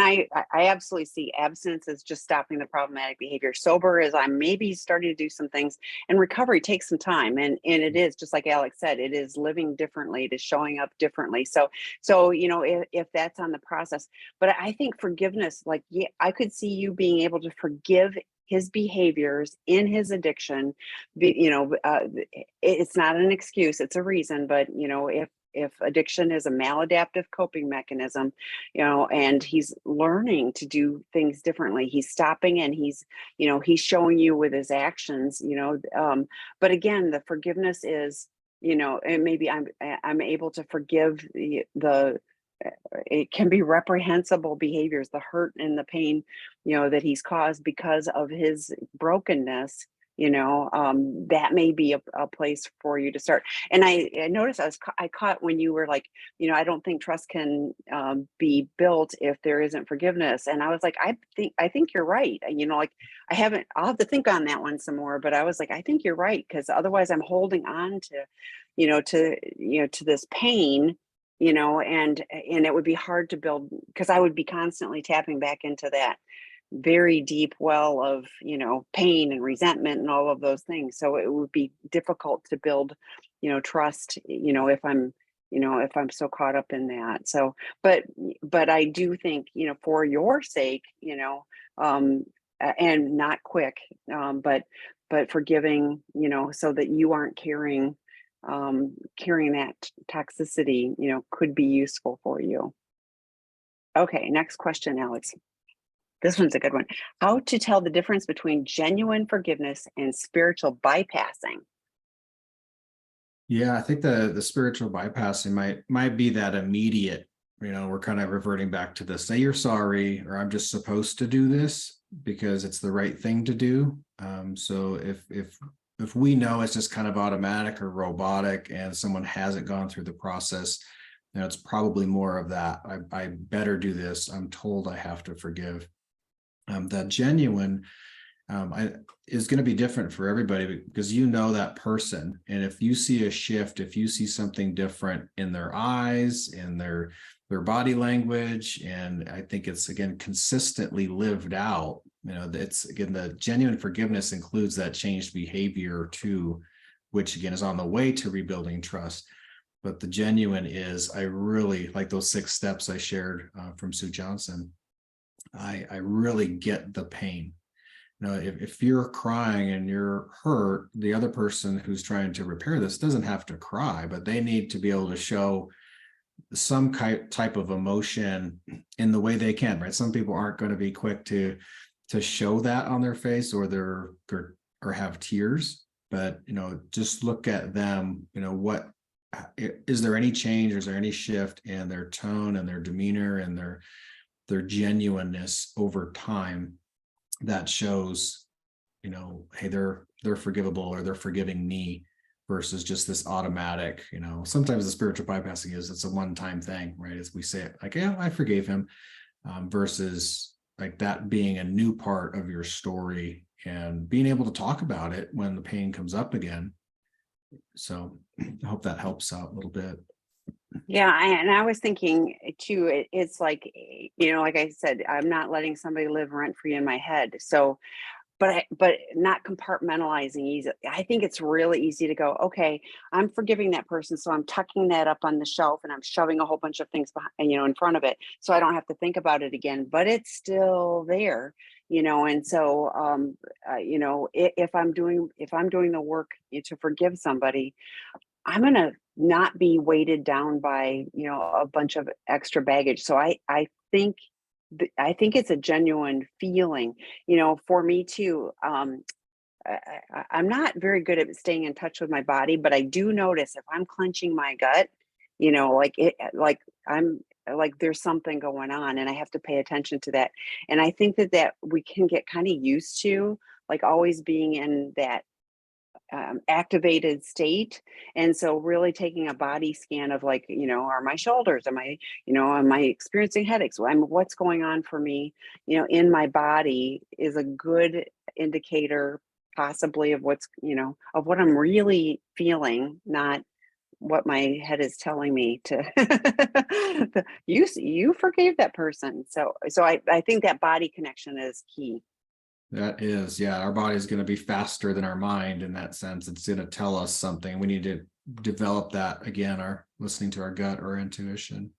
A: I absolutely see abstinence as just stopping the problematic behavior. Sober is I'm maybe starting to do some things, and recovery takes some time. And it is just like Alex said, it is living differently, it is showing up differently. So if that's on the process, but I think forgiveness, like, yeah, I could see you being able to forgive his behaviors in his addiction. It's not an excuse, it's a reason. But if addiction is a maladaptive coping mechanism, and he's learning to do things differently. He's stopping and he's showing you with his actions, but again, the forgiveness is, and maybe I'm able to forgive the it can be reprehensible behaviors, the hurt and the pain, that he's caused because of his brokenness. That may be a place for you to start. And I noticed I caught when you were like, I don't think trust can be built if there isn't forgiveness. And I was like, I think you're right. Like I'll have to think on that one some more, but I was like, I think you're right. Because otherwise I'm holding on to this pain, and it would be hard to build, because I would be constantly tapping back into that very deep well of pain and resentment and all of those things. So it would be difficult to build trust, if I'm so caught up in that. So but I do think, for your sake, and not quick, but forgiving, so that you aren't carrying that toxicity, could be useful for you. Okay, next question, Alex. This one's a good one. How to tell the difference between genuine forgiveness and spiritual bypassing?
B: Yeah, I think the spiritual bypassing might be that immediate, we're kind of reverting back to the say you're sorry, or I'm just supposed to do this because it's the right thing to do. So if we know it's just kind of automatic or robotic and someone hasn't gone through the process, it's probably more of that. I better do this. I'm told I have to forgive. That genuine is going to be different for everybody, because that person, and if you see a shift, if you see something different in their eyes, in their body language, and I think it's again consistently lived out, it's again, the genuine forgiveness includes that changed behavior too, which again is on the way to rebuilding trust. But the genuine is, I really like those 6 steps I shared from Sue Johnson. I really get the pain. If you're crying and you're hurt, the other person who's trying to repair this doesn't have to cry, but they need to be able to show some type of emotion in the way they can, right? Some people aren't going to be quick to show that on their face, or have tears, but just look at them. What is there any change? Is there any shift in their tone and their demeanor and their genuineness over time that shows, hey, they're forgivable, or they're forgiving me, versus just this automatic, sometimes the spiritual bypassing it's a one-time thing, right? As we say it, like, yeah, I forgave him, versus like that being a new part of your story and being able to talk about it when the pain comes up again. So I hope that helps out a little bit.
A: Yeah, and I was thinking too, it's like, like I said, I'm not letting somebody live rent free in my head. So, but not compartmentalizing easy. I think it's really easy to go, okay, I'm forgiving that person, so I'm tucking that up on the shelf and I'm shoving a whole bunch of things behind, in front of it, so I don't have to think about it again. But it's still there, And so, if I'm doing the work to forgive somebody, I'm going to not be weighted down by, a bunch of extra baggage. So I think it's a genuine feeling, for me too. I'm not very good at staying in touch with my body, but I do notice if I'm clenching my gut, I'm like, there's something going on and I have to pay attention to that. And I think that we can get kind of used to like always being in that activated state. And so really taking a body scan of like, are my shoulders, am I experiencing headaches? What's going on for me, in my body is a good indicator possibly of what's, of what I'm really feeling, not what my head is telling me to you forgave that person. So I think that body connection is key.
B: That is, yeah, our body is going to be faster than our mind in that sense. It's going to tell us something. We need to develop that again, our listening to our gut or intuition.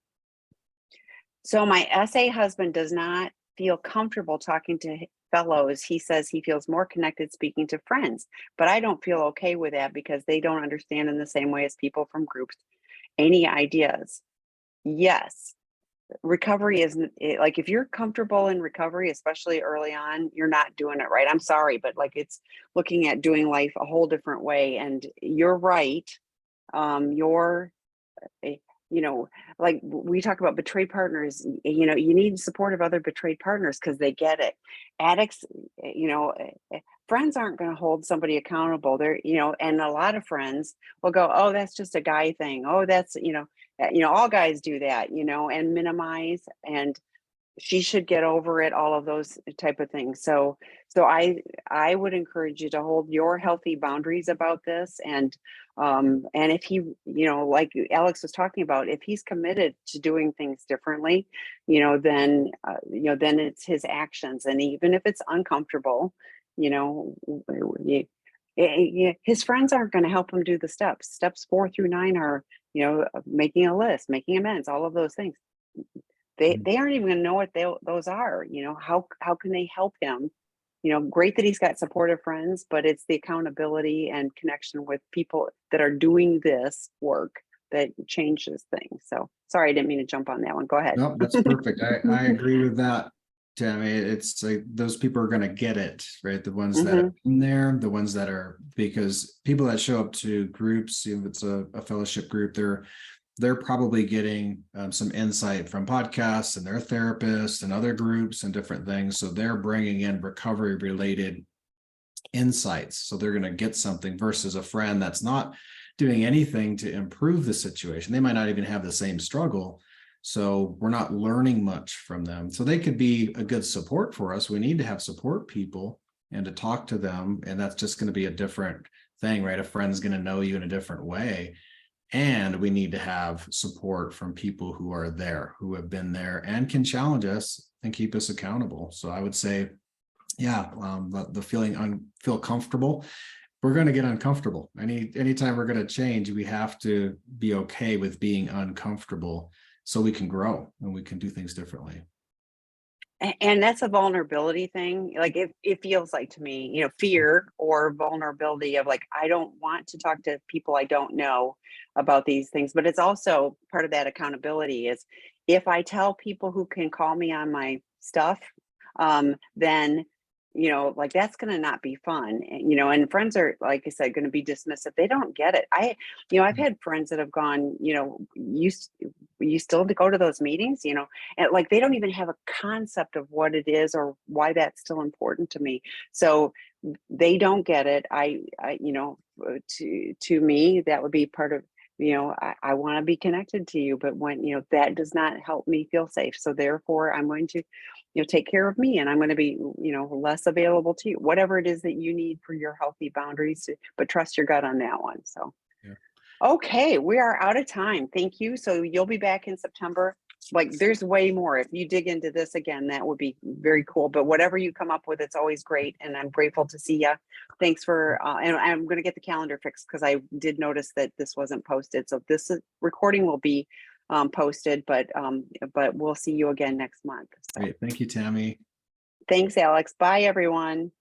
A: So my SA husband does not feel comfortable talking to fellows. He says he feels more connected speaking to friends, but I don't feel okay with that because they don't understand in the same way as people from groups. Any ideas? Yes. Recovery isn't like, if you're comfortable in recovery, especially early on, you're not doing it right. I'm sorry, but like, it's looking at doing life a whole different way. And you're right. You're eh, you know, like we talk about betrayed partners, you need support of other betrayed partners because they get it. Addicts, friends aren't going to hold somebody accountable. And a lot of friends will go, oh, that's just a guy thing. Oh, that's, all guys do that, and minimize, and she should get over it, all of those type of things. So I would encourage you to hold your healthy boundaries about this. And if he, like Alex was talking about, if he's committed to doing things differently, then it's his actions. And even if it's uncomfortable, you know his friends aren't going to help him do the steps 4 through 9 are, making a list, making amends, all of those things. They aren't even going to know what those are. How can they help him? Great that he's got supportive friends, but it's the accountability and connection with people that are doing this work that changes things. So sorry, I didn't mean to jump on that one. Go ahead.
B: No, that's perfect. I agree with that, Tammy. It's like those people are going to get it, right? The ones that are in there, the ones that are, because people that show up to groups, if it's a fellowship group, they're probably getting some insight from podcasts and their therapists and other groups and different things. So they're bringing in recovery related insights. So they're going to get something versus a friend that's not doing anything to improve the situation. They might not even have the same struggle. So we're not learning much from them. So they could be a good support for us. We need to have support people and to talk to them. And that's just going to be a different thing, right? A friend's going to know you in a different way. And we need to have support from people who are there, who have been there and can challenge us and keep us accountable. So I would say, yeah, the feel comfortable. We're going to get uncomfortable. Anytime we're going to change, we have to be okay with being uncomfortable so we can grow and we can do things differently.
A: And that's a vulnerability thing. Like, it feels like to me, fear or vulnerability of like, I don't want to talk to people I don't know about these things. But it's also part of that accountability is, if I tell people who can call me on my stuff, then like, that's going to not be fun. And friends are, like I said, going to be dismissive. They don't get it. I've had friends that have gone, you still go to those meetings, and like, they don't even have a concept of what it is or why that's still important to me. So they don't get it. To me, that would be part of, I want to be connected to you, but when, that does not help me feel safe. So therefore I'm going to, take care of me, and I'm going to be, less available to you, whatever it is that you need for your healthy boundaries, but trust your gut on that one. So,
B: Yeah.
A: Okay, we are out of time. Thank you. So you'll be back in September. Like, there's way more. If you dig into this again, that would be very cool. But whatever you come up with, it's always great. And I'm grateful to see you. Thanks for, and I'm going to get the calendar fixed because I did notice that this wasn't posted. So recording will be posted, but we'll see you again next month. So
B: Great. Thank you, Tammy.
A: thanks, Alex. Bye, everyone.